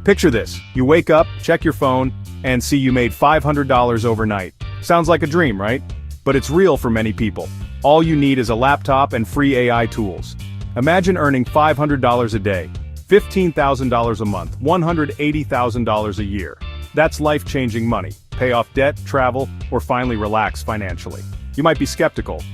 Picture this, you wake up, check your phone, and see you made $500 overnight. Sounds like a dream, right? But it's real for many people. All you need is a laptop and free AI tools. Imagine earning $500 a day, $15,000 a month, $180,000 a year. That's life-changing money. Pay off debt, travel, or finally relax financially. You might be skeptical.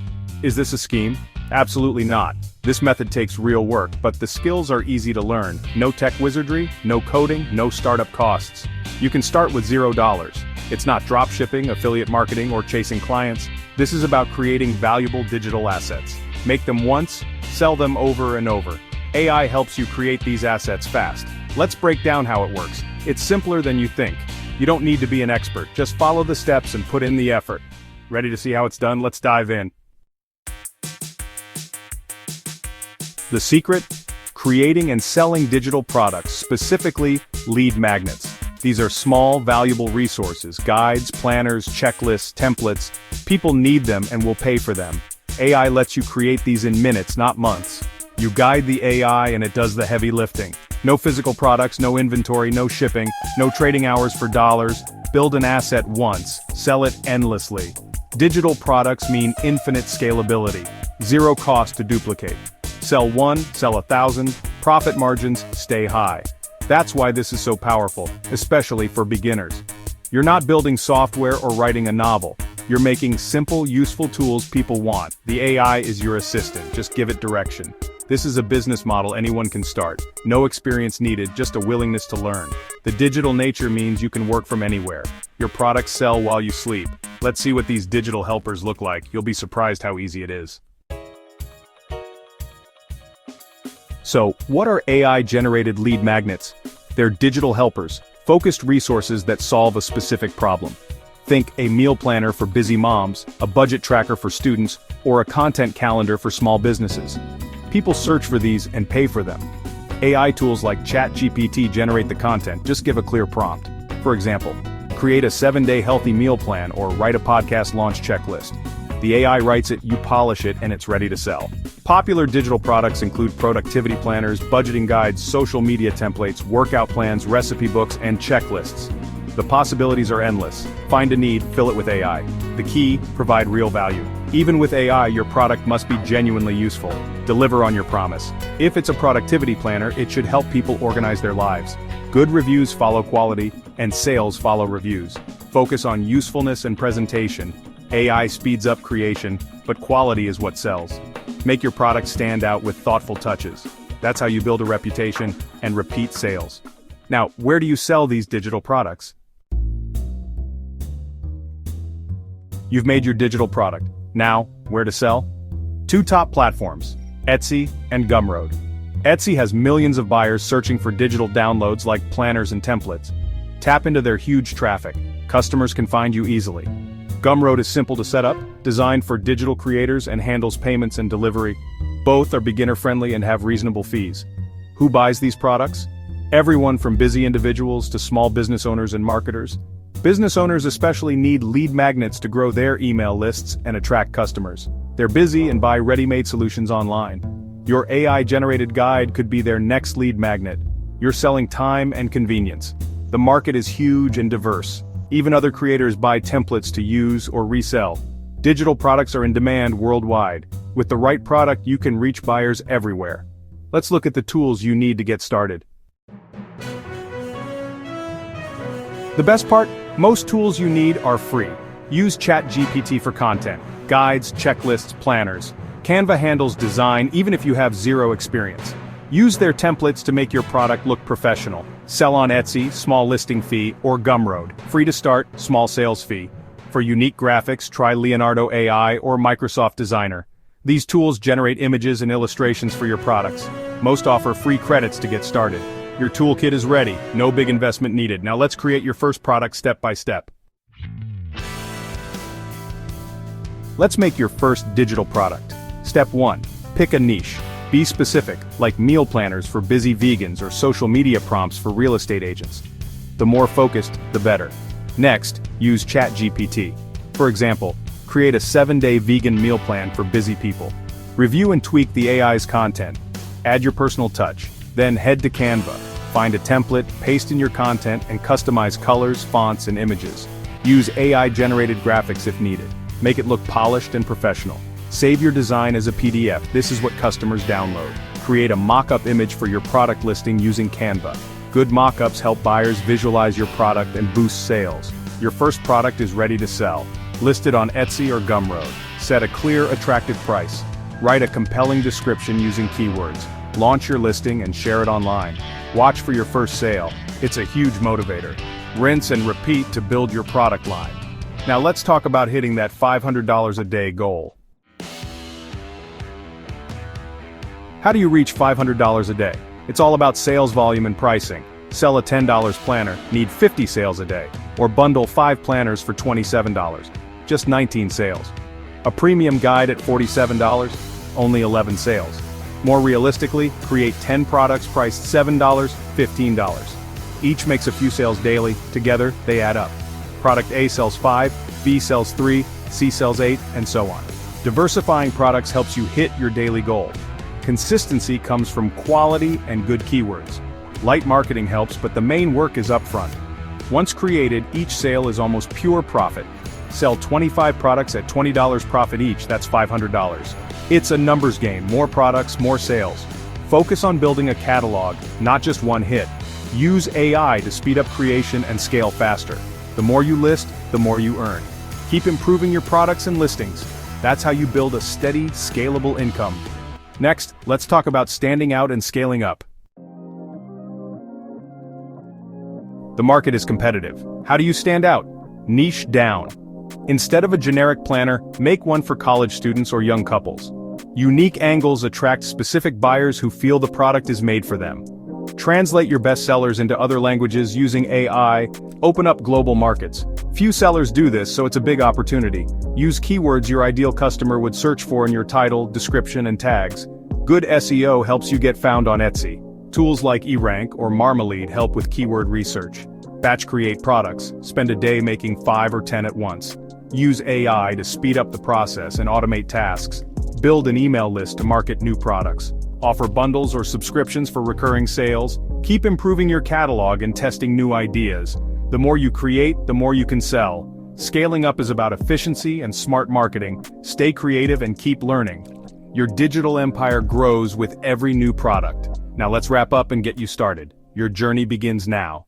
Is this a scheme? Absolutely not. This method takes real work, but the skills are easy to learn. No tech wizardry, no coding, no startup costs. You can start with $0. It's not dropshipping, affiliate marketing, or chasing clients. This is about creating valuable digital assets. Make them once, sell them over and over. AI helps you create these assets fast. Let's break down how it works. It's simpler than you think. You don't need to be an expert, just follow the steps and put in the effort. Ready to see how it's done? Let's dive in. The secret? Creating and selling digital products, specifically lead magnets. These are small, valuable resources, guides, planners, checklists, templates. People need them and will pay for them. AI lets you create these in minutes, not months. You guide the AI and it does the heavy lifting. No physical products, no inventory, no shipping, no trading hours for dollars. Build an asset once, sell it endlessly. Digital products mean infinite scalability. Zero cost to duplicate. Sell one, sell 1,000, profit margins stay high. That's why this is so powerful, especially for beginners. You're not building software or writing a novel. You're making simple, useful tools people want. The AI is your assistant, just give it direction. This is a business model anyone can start. No experience needed, just a willingness to learn. The digital nature means you can work from anywhere. Your products sell while you sleep. Let's see what these digital helpers look like. You'll be surprised how easy it is. So, what are AI-generated lead magnets? They're digital helpers, focused resources that solve a specific problem. Think a meal planner for busy moms, a budget tracker for students, or a content calendar for small businesses. People search for these and pay for them. AI tools like ChatGPT generate the content, just give a clear prompt. For example, create a 7-day healthy meal plan or write a podcast launch checklist. The AI writes it, you polish it, and it's ready to sell. Popular digital products include productivity planners, budgeting guides, social media templates, workout plans, recipe books, and checklists. The possibilities are endless. Find a need, fill it with AI. The key, provide real value. Even with AI, your product must be genuinely useful. Deliver on your promise. If it's a productivity planner, it should help people organize their lives. Good reviews follow quality, and sales follow reviews. Focus on usefulness and presentation. AI speeds up creation, but quality is what sells. Make your product stand out with thoughtful touches. That's how you build a reputation and repeat sales. Now, where do you sell these digital products? You've made your digital product. Now, where to sell? Two top platforms, Etsy and Gumroad. Etsy has millions of buyers searching for digital downloads like planners and templates. Tap into their huge traffic. Customers can find you easily. Gumroad is simple to set up, designed for digital creators and handles payments and delivery. Both are beginner-friendly and have reasonable fees. Who buys these products? Everyone from busy individuals to small business owners and marketers. Business owners especially need lead magnets to grow their email lists and attract customers. They're busy and buy ready-made solutions online. Your AI-generated guide could be their next lead magnet. You're selling time and convenience. The market is huge and diverse. Even other creators buy templates to use or resell. Digital products are in demand worldwide. With the right product, you can reach buyers everywhere. Let's look at the tools you need to get started. The best part? Most tools you need are free. Use ChatGPT for content, guides, checklists, planners. Canva handles design even if you have zero experience. Use their templates to make your product look professional. Sell on Etsy, small listing fee, or Gumroad. Free to start, small sales fee. For unique graphics, try Leonardo AI or Microsoft Designer. These tools generate images and illustrations for your products. Most offer free credits to get started. Your toolkit is ready, no big investment needed. Now let's create your first product step by step. Let's make your first digital product. Step 1. Pick a niche. Be specific, like meal planners for busy vegans or social media prompts for real estate agents. The more focused, the better. Next, use ChatGPT. For example, create a 7-day vegan meal plan for busy people. Review and tweak the AI's content. Add your personal touch. Then head to Canva. Find a template, paste in your content, and customize colors, fonts, and images. Use AI-generated graphics if needed. Make it look polished and professional. Save your design as a PDF. This is what customers download. Create a mock-up image for your product listing using Canva. Good mock-ups help buyers visualize your product and boost sales. Your first product is ready to sell. List it on Etsy or Gumroad. Set a clear, attractive price. Write a compelling description using keywords. Launch your listing and share it online. Watch for your first sale. It's a huge motivator. Rinse and repeat to build your product line. Now let's talk about hitting that $500 a day goal. How do you reach $500 a day? It's all about sales volume and pricing. Sell a $10 planner, need 50 sales a day. Or bundle 5 planners for $27. Just 19 sales. A premium guide at $47, only 11 sales. More realistically, create 10 products priced $7, $15. Each makes a few sales daily, together, they add up. Product A sells 5, B sells 3, C sells 8, and so on. Diversifying products helps you hit your daily goal. Consistency comes from quality and good keywords. Light marketing helps, but the main work is upfront. Once created, each sale is almost pure profit. Sell 25 products at $20 profit each, that's $500. It's a numbers game, more products, more sales. Focus on building a catalog, not just one hit. Use AI to speed up creation and scale faster. The more you list, the more you earn. Keep improving your products and listings. That's how you build a steady, scalable income. Next, let's talk about standing out and scaling up. The market is competitive. How do you stand out? Niche down. Instead of a generic planner, make one for college students or young couples. Unique angles attract specific buyers who feel the product is made for them. Translate your bestsellers into other languages using AI. Open up global markets. Few sellers do this, so it's a big opportunity. Use keywords your ideal customer would search for in your title, description, and tags. Good SEO helps you get found on Etsy. Tools like eRank or Marmalade help with keyword research. Batch create products. Spend a day making 5 or 10 at once. Use AI to speed up the process and automate tasks. Build an email list to market new products. Offer bundles or subscriptions for recurring sales. Keep improving your catalog and testing new ideas. The more you create, the more you can sell. Scaling up is about efficiency and smart marketing. Stay creative and keep learning. Your digital empire grows with every new product. Now let's wrap up and get you started. Your journey begins now.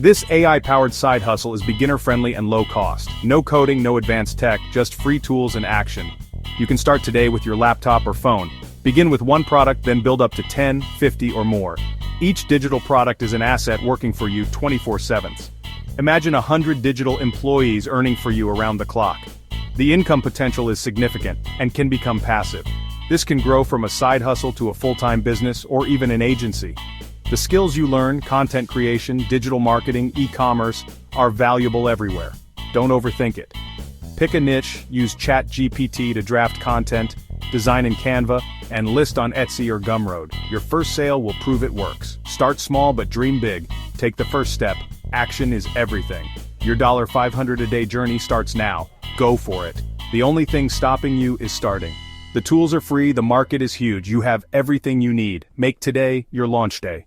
This AI-powered side hustle is beginner-friendly and low-cost. No coding, no advanced tech, just free tools and action. You can start today with your laptop or phone. Begin with one product, then build up to 10, 50, or more. Each digital product is an asset working for you 24/7. Imagine 100 digital employees earning for you around the clock. The income potential is significant and can become passive. This can grow from a side hustle to a full-time business or even an agency. The skills you learn, content creation, digital marketing, e-commerce, are valuable everywhere. Don't overthink it. Pick a niche, use ChatGPT to draft content, design in Canva, and list on Etsy or Gumroad. Your first sale will prove it works. Start small but dream big. Take the first step. Action is everything. Your $500 a day journey starts now. Go for it. The only thing stopping you is starting. The tools are free, the market is huge, you have everything you need. Make today your launch day.